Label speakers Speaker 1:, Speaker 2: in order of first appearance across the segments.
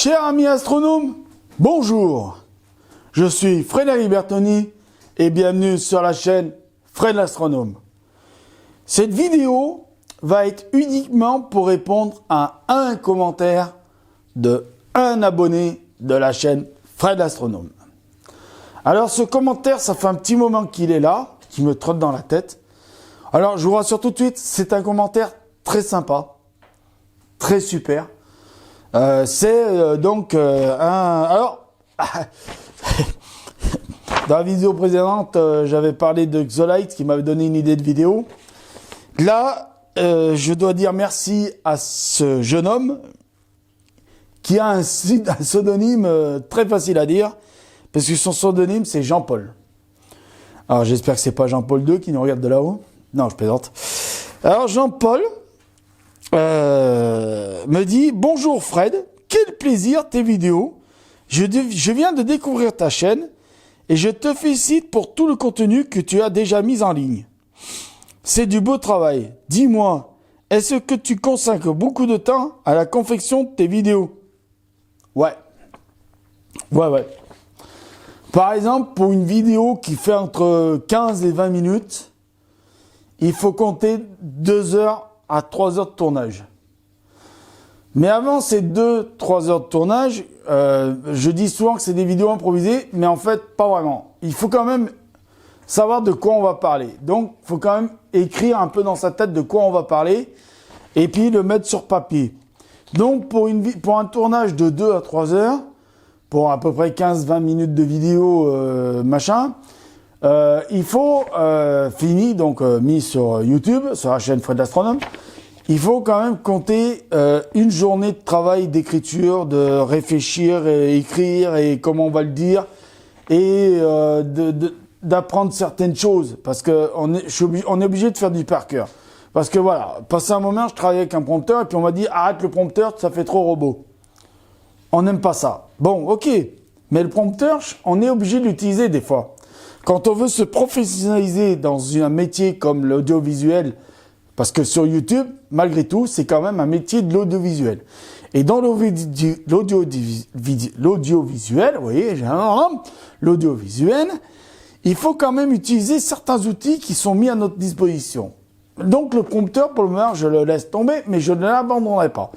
Speaker 1: Chers amis astronomes, bonjour. Je suis Frédéric Bertoni et bienvenue sur la chaîne Fred l'astronome. Cette vidéo va être uniquement pour répondre à un commentaire de un abonné de la chaîne Fred l'astronome. Alors ce commentaire, ça fait un petit moment qu'il est là, qui me trotte dans la tête. Alors je vous rassure tout de suite, c'est un commentaire très sympa, très super. C'est donc Alors, dans la vidéo précédente, j'avais parlé de Xolite qui m'avait donné une idée de vidéo. Là, je dois dire merci à ce jeune homme qui a un pseudonyme très facile à dire, parce que son pseudonyme c'est Jean-Paul. Alors j'espère que c'est pas Jean-Paul II qui nous regarde de là-haut. Non, je plaisante. Alors Jean-Paul me dit « Bonjour Fred, quel plaisir tes vidéos. Je viens de découvrir ta chaîne et je te félicite pour tout le contenu que tu as déjà mis en ligne. C'est du beau travail. Dis-moi, est-ce que tu consacres beaucoup de temps à la confection de tes vidéos ?» Ouais. Par exemple, pour une vidéo qui fait entre 15 et 20 minutes, il faut compter 2 heures à 3 heures de tournage. Mais avant ces 2-3 heures de tournage, je dis souvent que c'est des vidéos improvisées, mais en fait, pas vraiment. Il faut quand même savoir de quoi on va parler. Donc, il faut quand même écrire un peu dans sa tête de quoi on va parler, et puis le mettre sur papier. Donc, pour un tournage de 2 à 3 heures, pour à peu près 15-20 minutes de vidéo, il faut, mis sur YouTube, sur la chaîne Fred l'astronome, il faut quand même compter une journée de travail d'écriture, de réfléchir et écrire et comment on va le dire, et d'apprendre certaines choses, parce que on est obligé de faire du par cœur. Parce que voilà, passé un moment, je travaillais avec un prompteur et puis on m'a dit « Arrête le prompteur, ça fait trop robot ». On n'aime pas ça. Bon, ok, mais le prompteur, on est obligé de l'utiliser des fois. Quand on veut se professionnaliser dans un métier comme l'audiovisuel, parce que sur YouTube, malgré tout, c'est quand même un métier de l'audiovisuel. Et dans l'audiovisuel, vous voyez, l'audiovisuel, il faut quand même utiliser certains outils qui sont mis à notre disposition. Donc le prompteur, pour le moment, je le laisse tomber, mais je ne l'abandonnerai pas.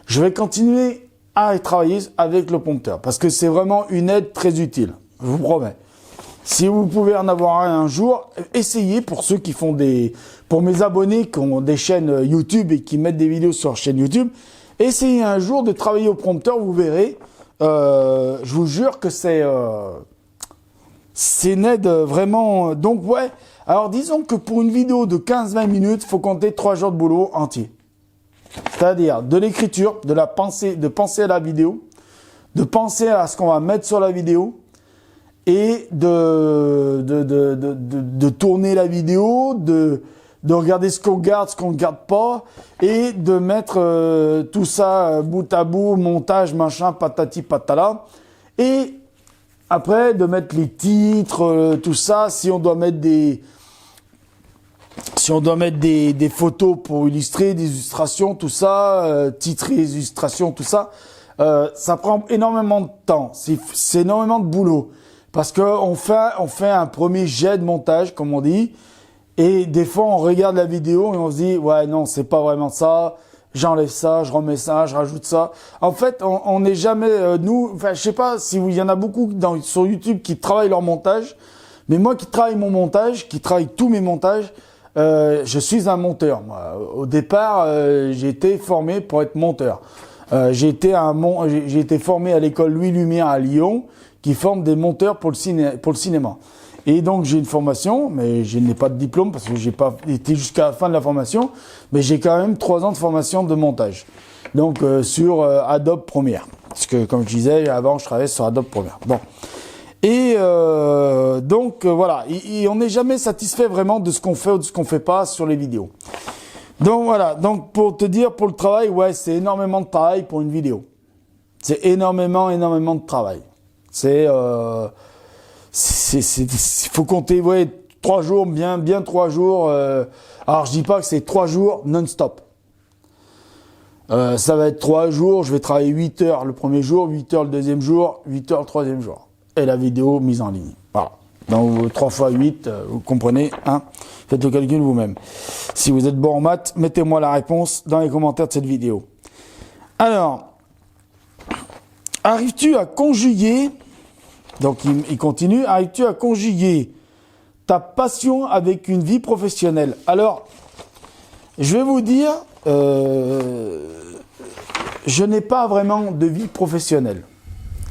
Speaker 1: Je vais continuer à travailler avec le prompteur, parce que c'est vraiment une aide très utile, je vous promets. Si vous pouvez en avoir un jour, essayez pour ceux qui font pour mes abonnés qui ont des chaînes YouTube et qui mettent des vidéos sur leur chaîne YouTube, essayez un jour de travailler au prompteur, vous verrez. Je vous jure que c'est une aide vraiment. Donc ouais, alors disons que pour une vidéo de 15-20 minutes, il faut compter 3 jours de boulot entier. C'est-à-dire de l'écriture, de penser à la vidéo, de penser à ce qu'on va mettre sur la vidéo, et de tourner la vidéo, de regarder ce qu'on garde, ce qu'on ne garde pas, et de mettre tout ça bout à bout, montage, machin, patati patala, et après de mettre les titres, tout ça, si on doit mettre des photos pour illustrer, des illustrations, tout ça, titrer les illustrations, tout ça, ça prend énormément de temps, c'est énormément de boulot. Parce que on fait un premier jet de montage, comme on dit, et des fois on regarde la vidéo et on se dit ouais non c'est pas vraiment ça, j'enlève ça, je remets ça, je rajoute ça. En fait on n'est jamais je sais pas si il y en a beaucoup sur YouTube qui travaillent leur montage, mais moi qui travaille mon montage, qui travaille tous mes montages, je suis un monteur. Moi. Au départ j'ai été formé pour être monteur. J'ai été formé à l'école Louis Lumière à Lyon, qui forme des monteurs pour le cinéma. Et donc j'ai une formation, mais je n'ai pas de diplôme parce que j'ai pas été jusqu'à la fin de la formation, mais j'ai quand même 3 ans de formation de montage. Donc sur Adobe Premiere. Parce que comme je disais, avant je travaillais sur Adobe Premiere. Bon. Et voilà, et on n'est jamais satisfait vraiment de ce qu'on fait ou de ce qu'on fait pas sur les vidéos. Donc voilà, donc pour te dire, pour le travail, ouais, c'est énormément de travail pour une vidéo. C'est énormément de travail. Il faut compter, ouais, 3 jours, bien 3 jours. Alors je dis pas que c'est 3 jours non-stop. Ça va être 3 jours, je vais travailler 8 heures le premier jour, 8 heures le deuxième jour, 8 heures le troisième jour. Et la vidéo mise en ligne. Voilà. Donc 3 fois 8, vous comprenez, hein? Faites le calcul vous-même. Si vous êtes bon en maths, mettez-moi la réponse dans les commentaires de cette vidéo. Alors, arrives-tu à conjuguer, donc il continue, arrives-tu à conjuguer ta passion avec une vie professionnelle? Alors, je vais vous dire, je n'ai pas vraiment de vie professionnelle.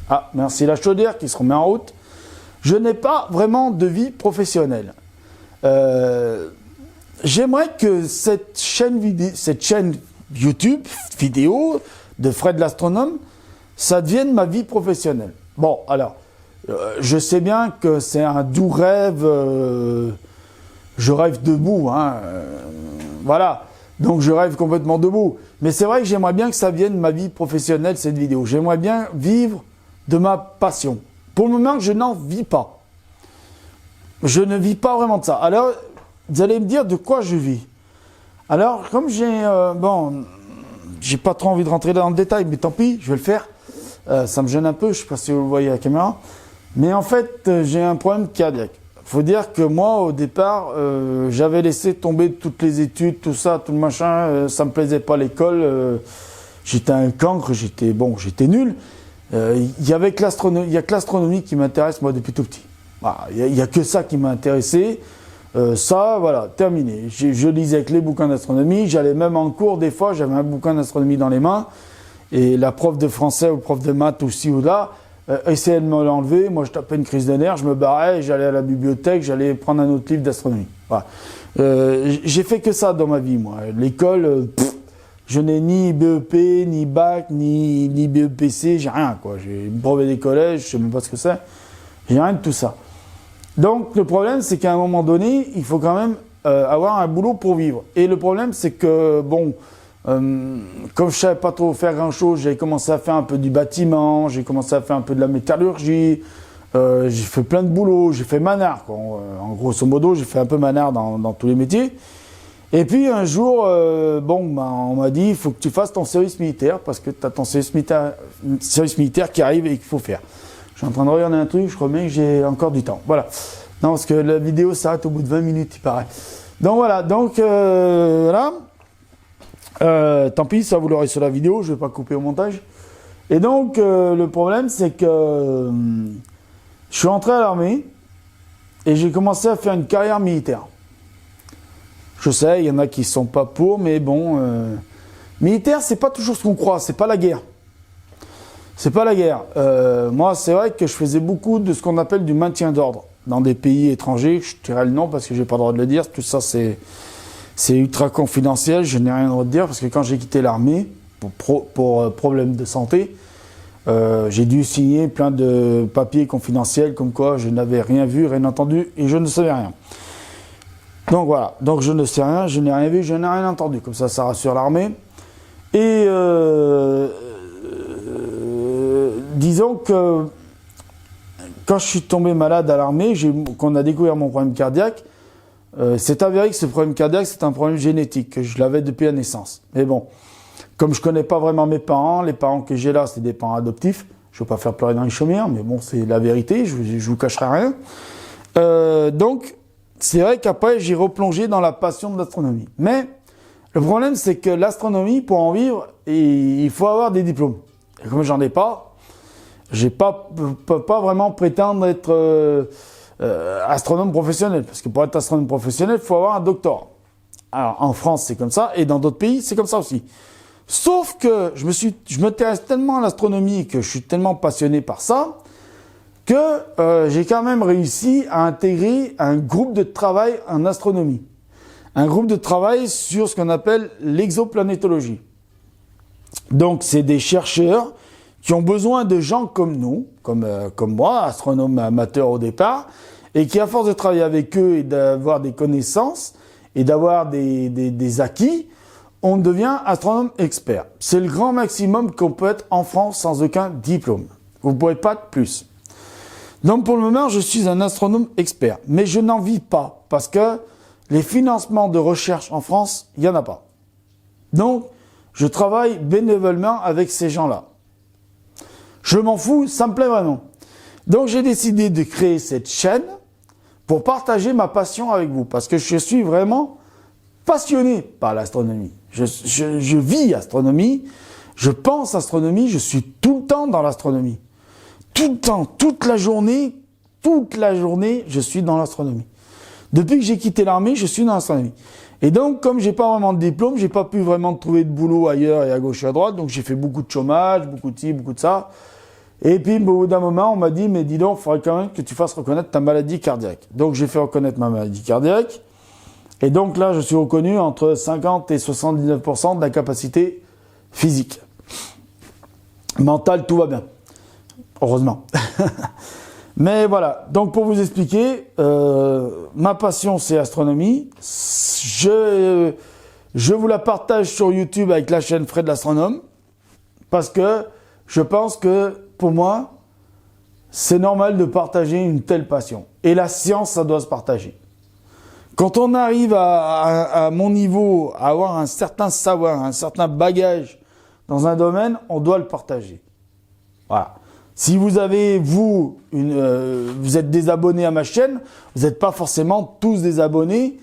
Speaker 1: Ah, merci la chaudière qui se remet en route. Je n'ai pas vraiment de vie professionnelle. J'aimerais que cette chaîne YouTube vidéo de Fred l'astronome, ça devienne ma vie professionnelle. Bon, alors, je sais bien que c'est un doux rêve, je rêve debout, hein, voilà, donc je rêve complètement debout. Mais c'est vrai que j'aimerais bien que ça devienne ma vie professionnelle, cette vidéo. J'aimerais bien vivre de ma passion. Pour le moment, je n'en vis pas. Je ne vis pas vraiment de ça. Alors, vous allez me dire de quoi je vis. Alors, comme j'ai... j'ai pas trop envie de rentrer dans le détail, mais tant pis, je vais le faire. Ça me gêne un peu, je sais pas si vous le voyez à la caméra. Mais en fait, j'ai un problème cardiaque. Faut dire que moi, au départ, j'avais laissé tomber toutes les études, tout ça, tout le machin. Ça me plaisait pas l'école. J'étais un cancre, j'étais nul. Il y a que l'astronomie qui m'intéresse, moi, depuis tout petit. Voilà, il y a que ça qui m'a intéressé. Ça, voilà, terminé. Je lisais que les bouquins d'astronomie. J'allais même en cours, des fois, j'avais un bouquin d'astronomie dans les mains. Et la prof de français ou le prof de maths ou ci ou là essayait de me l'enlever. Moi, je tapais une crise de nerfs, je me barrais, j'allais à la bibliothèque, j'allais prendre un autre livre d'astronomie. Voilà. J'ai fait que ça dans ma vie, moi. L'école, je n'ai ni BEP, ni bac, ni BEPC, j'ai rien, quoi. J'ai le brevet des collèges, je sais même pas ce que c'est. J'ai rien de tout ça. Donc, le problème, c'est qu'à un moment donné, il faut quand même avoir un boulot pour vivre. Et le problème, c'est que, bon, comme je savais pas trop faire grand-chose, j'ai commencé à faire un peu du bâtiment, j'ai commencé à faire un peu de la métallurgie, j'ai fait plein de boulot, j'ai fait manard, quoi. En grosso modo, j'ai fait un peu manard dans tous les métiers. Et puis un jour, on m'a dit, il faut que tu fasses ton service militaire, parce que tu as ton service militaire qui arrive et qu'il faut faire. Je suis en train de regarder un truc, je remets que j'ai encore du temps. Voilà. Non, parce que la vidéo s'arrête au bout de 20 minutes, il paraît. Donc voilà, voilà. Tant pis, ça vous l'aurez sur la vidéo, je ne vais pas couper au montage. Et donc, le problème, c'est que je suis entré à l'armée et j'ai commencé à faire une carrière militaire. Je sais, il y en a qui ne sont pas pour, mais bon, militaire, c'est pas toujours ce qu'on croit, c'est pas la guerre. C'est pas la guerre. Moi, c'est vrai que je faisais beaucoup de ce qu'on appelle du maintien d'ordre dans des pays étrangers. Je dirais le nom parce que j'ai pas le droit de le dire. Tout ça, c'est ultra confidentiel. Je n'ai rien le droit de dire parce que quand j'ai quitté l'armée pour problème de santé, j'ai dû signer plein de papiers confidentiels comme quoi je n'avais rien vu, rien entendu et je ne savais rien. Donc voilà. Donc je ne sais rien, je n'ai rien vu, je n'ai rien entendu. Comme ça rassure l'armée. Et disons que quand je suis tombé malade à l'armée, qu'on a découvert mon problème cardiaque, c'est avéré que ce problème cardiaque, c'est un problème génétique, que je l'avais depuis la naissance. Mais bon, comme je connais pas vraiment mes parents, les parents que j'ai là, c'est des parents adoptifs, je ne veux pas faire pleurer dans les chaumières, mais bon, c'est la vérité, je vous cacherai rien. Donc, c'est vrai qu'après, j'ai replongé dans la passion de l'astronomie. Mais le problème, c'est que l'astronomie, pour en vivre, il faut avoir des diplômes. Et comme j'en ai pas, peux pas vraiment prétendre être astronome professionnel. Parce que pour être astronome professionnel, il faut avoir un doctorat. Alors, en France, c'est comme ça, et dans d'autres pays, c'est comme ça aussi. Sauf que je m'intéresse tellement à l'astronomie, que je suis tellement passionné par ça, que j'ai quand même réussi à intégrer un groupe de travail en astronomie. Un groupe de travail sur ce qu'on appelle l'exoplanétologie. Donc, c'est des chercheurs qui ont besoin de gens comme nous, comme moi, astronome amateur au départ, et qui, à force de travailler avec eux et d'avoir des connaissances et d'avoir des acquis, on devient astronome expert. C'est le grand maximum qu'on peut être en France sans aucun diplôme. Vous ne pouvez pas de plus. Donc pour le moment, je suis un astronome expert. Mais je n'en vis pas parce que les financements de recherche en France, il n'y en a pas. Donc, je travaille bénévolement avec ces gens-là. Je m'en fous, ça me plaît vraiment. Donc j'ai décidé de créer cette chaîne pour partager ma passion avec vous, parce que je suis vraiment passionné par l'astronomie. Je vis astronomie, je pense astronomie, je suis tout le temps dans l'astronomie. Tout le temps, toute la journée, je suis dans l'astronomie. Depuis que j'ai quitté l'armée, je suis dans l'astronomie. Et donc, comme j'ai pas vraiment de diplôme, j'ai pas pu vraiment trouver de boulot ailleurs et à gauche et à droite, donc j'ai fait beaucoup de chômage, beaucoup de ci, beaucoup de ça. Et puis, au bout d'un moment, on m'a dit, mais dis donc, il faudrait quand même que tu fasses reconnaître ta maladie cardiaque. Donc, j'ai fait reconnaître ma maladie cardiaque. Et donc là, je suis reconnu entre 50 et 79% de la capacité physique. Mentale, tout va bien. Heureusement. Mais voilà. Donc, pour vous expliquer, ma passion, c'est astronomie. Je vous la partage sur YouTube avec la chaîne Fred l'Astronome. Parce que je pense que, pour moi, c'est normal de partager une telle passion. Et la science, ça doit se partager. Quand on arrive à mon niveau, à avoir un certain savoir, un certain bagage dans un domaine, on doit le partager. Voilà. Si vous avez, vous êtes des abonnés à ma chaîne, vous n'êtes pas forcément tous des abonnés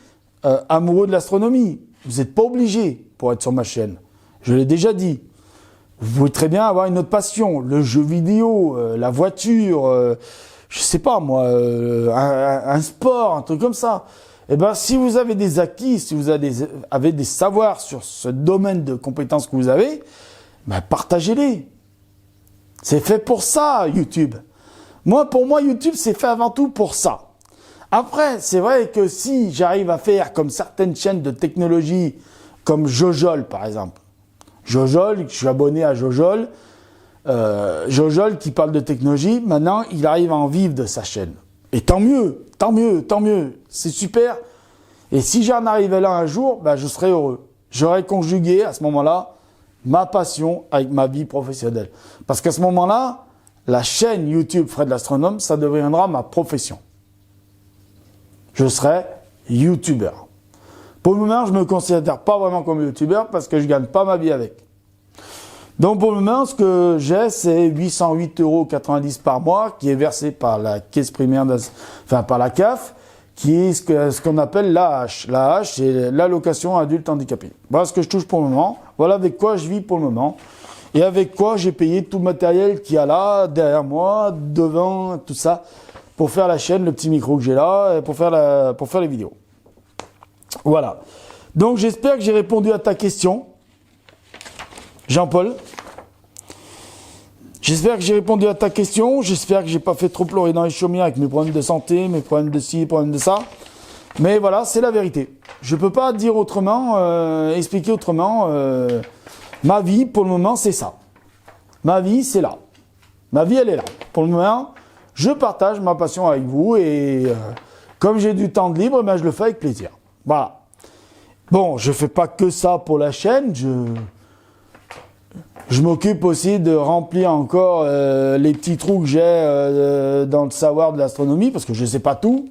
Speaker 1: amoureux de l'astronomie. Vous n'êtes pas obligés pour être sur ma chaîne. Je l'ai déjà dit. Vous pouvez très bien avoir une autre passion, le jeu vidéo, la voiture, je sais pas moi, un sport, un truc comme ça. Eh ben, si vous avez des acquis, si vous avez des savoirs sur ce domaine de compétences que vous avez, ben, partagez-les. C'est fait pour ça, YouTube. Pour moi, YouTube, c'est fait avant tout pour ça. Après, c'est vrai que si j'arrive à faire comme certaines chaînes de technologie, comme Jojol, par exemple. Jojol, je suis abonné à Jojol. Jojol qui parle de technologie, maintenant, il arrive à en vivre de sa chaîne. Et tant mieux, tant mieux, tant mieux. C'est super. Et si j'en arrivais là un jour, ben, je serais heureux. J'aurais conjugué à ce moment-là ma passion avec ma vie professionnelle. Parce qu'à ce moment-là, la chaîne YouTube Fred l'Astronome, ça deviendra ma profession. Je serai YouTuber. Pour le moment, je ne me considère pas vraiment comme YouTuber parce que je ne gagne pas ma vie avec. Donc pour le moment, ce que j'ai, c'est 808,90 € par mois qui est versé par la caisse primaire, par la CAF, qui est ce qu'on appelle l'AH. L'AH, c'est l'allocation adulte handicapé. Voilà ce que je touche pour le moment. Voilà avec quoi je vis pour le moment. Et avec quoi j'ai payé tout le matériel qu'il y a là, derrière moi, devant, tout ça, pour faire la chaîne, le petit micro que j'ai là, et pour faire les vidéos. Voilà. Donc j'espère que j'ai répondu à ta question, Jean-Paul. J'espère que j'ai répondu à ta question. J'espère que j'ai pas fait trop pleurer dans les chaumières avec mes problèmes de santé, mes problèmes de ci, mes problèmes de ça. Mais voilà, c'est la vérité. Je peux pas dire autrement, expliquer autrement. Ma vie, pour le moment, c'est ça. Ma vie, c'est là. Ma vie, elle est là. Pour le moment, je partage ma passion avec vous et comme j'ai du temps de libre, ben, je le fais avec plaisir. Voilà. Bon, je fais pas que ça pour la chaîne. Je m'occupe aussi de remplir encore les petits trous que j'ai dans le savoir de l'astronomie, parce que je sais pas tout.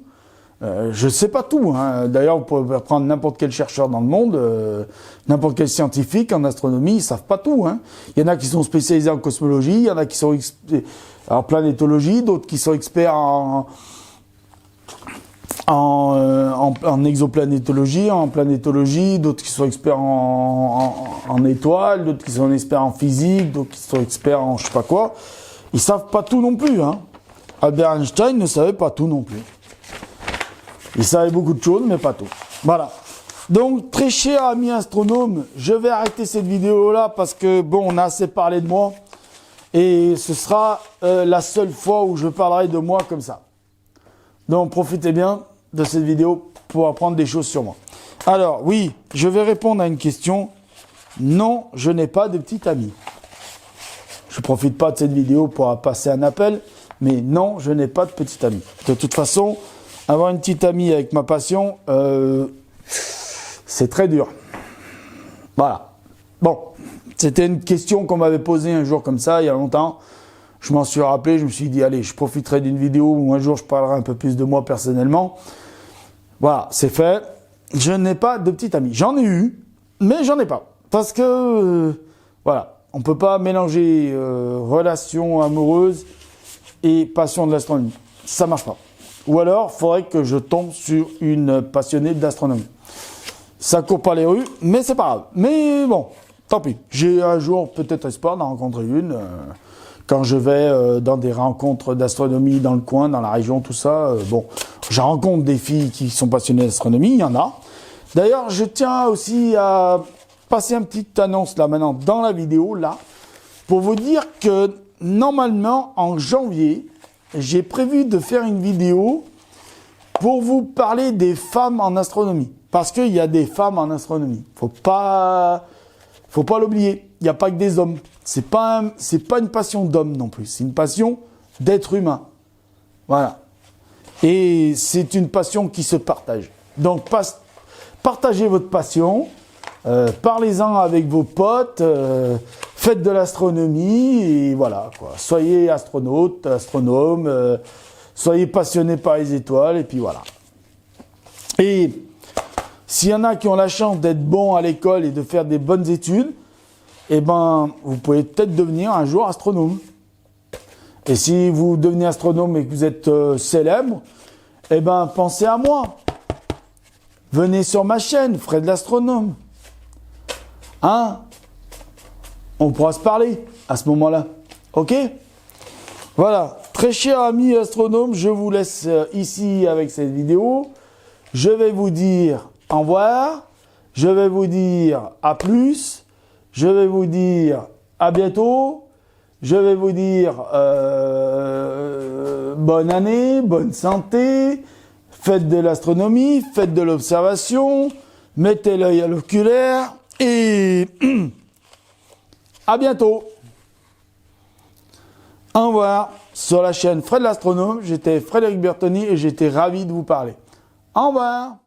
Speaker 1: Je sais pas tout. Hein. D'ailleurs, vous pouvez prendre n'importe quel chercheur dans le monde, n'importe quel scientifique en astronomie, ils savent pas tout. Hein. Il y en a qui sont spécialisés en cosmologie, il y en a qui sont en planétologie, d'autres qui sont experts en exoplanétologie, en planétologie, d'autres qui sont experts en étoiles, d'autres qui sont experts en physique, d'autres qui sont experts en je sais pas quoi. Ils savent pas tout non plus. Hein. Albert Einstein ne savait pas tout non plus. Il savait beaucoup de choses, mais pas tout. Voilà. Donc, très cher ami astronome, je vais arrêter cette vidéo-là parce que, bon, on a assez parlé de moi. Et ce sera la seule fois où je parlerai de moi comme ça. Donc, profitez bien de cette vidéo pour apprendre des choses sur moi. Alors, oui, je vais répondre à une question. Non, je n'ai pas de petit ami. Je ne profite pas de cette vidéo pour passer un appel, mais non, je n'ai pas de petit ami. De toute façon, avoir une petite amie avec ma passion, c'est très dur. Voilà. Bon, c'était une question qu'on m'avait posée un jour comme ça, il y a longtemps. Je m'en suis rappelé, je me suis dit, allez, je profiterai d'une vidéo où un jour je parlerai un peu plus de moi personnellement. Voilà, c'est fait. Je n'ai pas de petit ami. J'en ai eu, mais j'en ai pas. parce que voilà, on peut pas mélanger relation amoureuse et passion de l'astronomie. Ça marche pas. Ou alors, faudrait que je tombe sur une passionnée d'astronomie. Ça court pas les rues, mais c'est pas grave. Mais bon, tant pis. J'ai un jour peut-être espoir d'en rencontrer une. Quand je vais dans des rencontres d'astronomie dans le coin, dans la région, tout ça, bon, je rencontre des filles qui sont passionnées d'astronomie, il y en a. D'ailleurs, je tiens aussi à passer une petite annonce là maintenant dans la vidéo, là, pour vous dire que normalement, en janvier, j'ai prévu de faire une vidéo pour vous parler des femmes en astronomie. Parce qu'il y a des femmes en astronomie. Faut pas l'oublier. Il n'y a pas que des hommes. C'est pas une passion d'homme non plus. C'est une passion d'être humain. Voilà. Et c'est une passion qui se partage. Donc, partagez votre passion. Parlez-en avec vos potes. Faites de l'astronomie. Et voilà, quoi. Soyez astronaute, astronome. Soyez passionné par les étoiles. Et puis voilà. Et s'il y en a qui ont la chance d'être bons à l'école et de faire des bonnes études, eh ben, vous pouvez peut-être devenir un jour astronome. Et si vous devenez astronome et que vous êtes célèbre, eh ben, pensez à moi. Venez sur ma chaîne, Fred l'astronome. Hein? On pourra se parler à ce moment-là. Ok? Voilà. Très cher ami astronome, je vous laisse ici avec cette vidéo. Je vais vous dire au revoir, je vais vous dire à plus, je vais vous dire à bientôt, je vais vous dire bonne année, bonne santé, faites de l'astronomie, faites de l'observation, mettez l'œil à l'oculaire et à bientôt. Au revoir sur la chaîne Fred l'astronome, j'étais Frédéric Bertoni et j'étais ravi de vous parler. Au revoir.